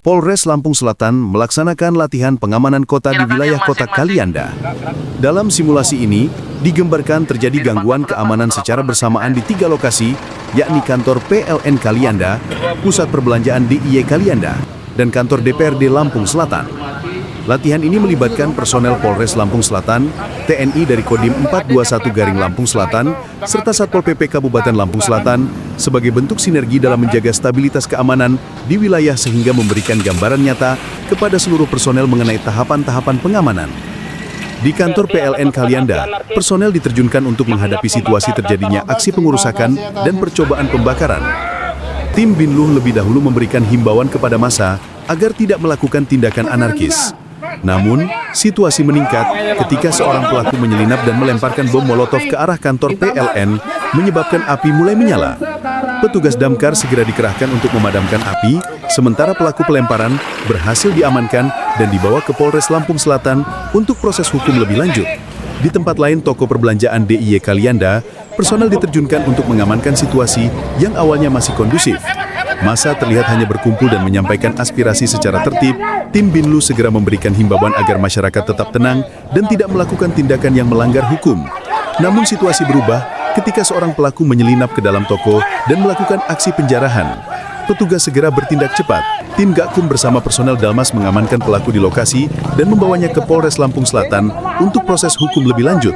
Polres Lampung Selatan melaksanakan latihan pengamanan kota di wilayah kota Kalianda. Dalam simulasi ini, digambarkan terjadi gangguan keamanan secara bersamaan di 3 lokasi, yakni kantor PLN Kalianda, pusat perbelanjaan DIY Kalianda, dan kantor DPRD Lampung Selatan. Latihan ini melibatkan personel Polres Lampung Selatan, TNI dari Kodim 421 Garing Lampung Selatan, serta Satpol PP Kabupaten Lampung Selatan sebagai bentuk sinergi dalam menjaga stabilitas keamanan di wilayah sehingga memberikan gambaran nyata kepada seluruh personel mengenai tahapan-tahapan pengamanan. Di kantor PLN Kalianda, personel diterjunkan untuk menghadapi situasi terjadinya aksi pengerusakan dan percobaan pembakaran. Tim Binluh lebih dahulu memberikan himbauan kepada massa agar tidak melakukan tindakan anarkis. Namun, situasi meningkat ketika seorang pelaku menyelinap dan melemparkan bom molotov ke arah kantor PLN, menyebabkan api mulai menyala. Petugas damkar segera dikerahkan untuk memadamkan api, sementara pelaku pelemparan berhasil diamankan dan dibawa ke Polres Lampung Selatan untuk proses hukum lebih lanjut. Di tempat lain toko perbelanjaan DIY Kalianda, personel diterjunkan untuk mengamankan situasi yang awalnya masih kondusif. Massa terlihat hanya berkumpul dan menyampaikan aspirasi secara tertib. Tim Binlu segera memberikan himbauan agar masyarakat tetap tenang dan tidak melakukan tindakan yang melanggar hukum. Namun situasi berubah ketika seorang pelaku menyelinap ke dalam toko dan melakukan aksi penjarahan. Petugas segera bertindak cepat. Tim Gakum bersama personel Dalmas mengamankan pelaku di lokasi dan membawanya ke Polres Lampung Selatan untuk proses hukum lebih lanjut.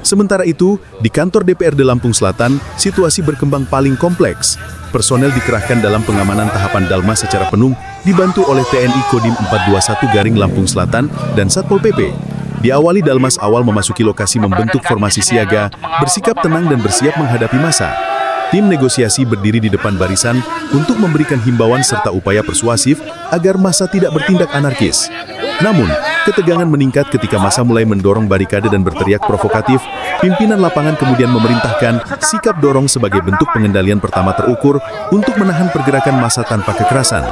Sementara itu, di kantor DPRD Lampung Selatan, situasi berkembang paling kompleks. Personel dikerahkan dalam pengamanan tahapan Dalmas secara penuh, dibantu oleh TNI Kodim 421 Garing Lampung Selatan dan Satpol PP. Diawali Dalmas awal memasuki lokasi membentuk formasi siaga, bersikap tenang dan bersiap menghadapi massa. Tim negosiasi berdiri di depan barisan untuk memberikan himbauan serta upaya persuasif agar massa tidak bertindak anarkis. Namun, ketegangan meningkat ketika massa mulai mendorong barikade dan berteriak provokatif. Pimpinan lapangan kemudian memerintahkan sikap dorong sebagai bentuk pengendalian pertama terukur untuk menahan pergerakan massa tanpa kekerasan.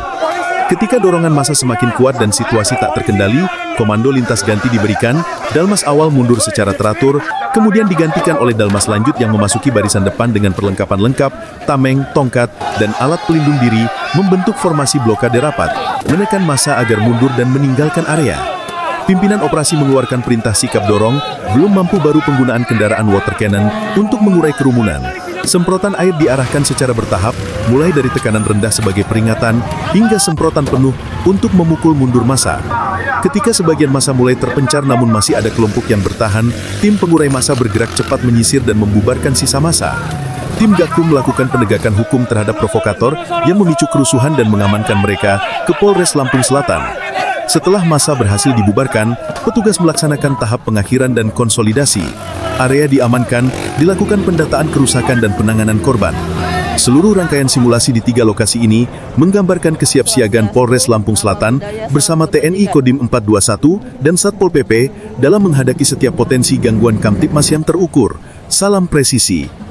Ketika dorongan massa semakin kuat dan situasi tak terkendali, komando lintas ganti diberikan. Dalmas awal mundur secara teratur, kemudian digantikan oleh Dalmas lanjut yang memasuki barisan depan dengan perlengkapan lengkap, tameng, tongkat, dan alat pelindung diri, membentuk formasi blokade rapat, menekan massa agar mundur dan meninggalkan area. Pimpinan operasi mengeluarkan perintah sikap dorong, belum mampu baru penggunaan kendaraan water cannon untuk mengurai kerumunan. Semprotan air diarahkan secara bertahap, mulai dari tekanan rendah sebagai peringatan, hingga semprotan penuh untuk memukul mundur massa. Ketika sebagian massa mulai terpencar namun masih ada kelompok yang bertahan, tim pengurai massa bergerak cepat menyisir dan membubarkan sisa massa. Tim Gakum melakukan penegakan hukum terhadap provokator yang memicu kerusuhan dan mengamankan mereka ke Polres Lampung Selatan. Setelah massa berhasil dibubarkan, petugas melaksanakan tahap pengakhiran dan konsolidasi. Area diamankan, dilakukan pendataan kerusakan dan penanganan korban. Seluruh rangkaian simulasi di 3 lokasi ini menggambarkan kesiapsiagaan Polres Lampung Selatan bersama TNI Kodim 421 dan Satpol PP dalam menghadapi setiap potensi gangguan Kamtibmas yang terukur. Salam presisi.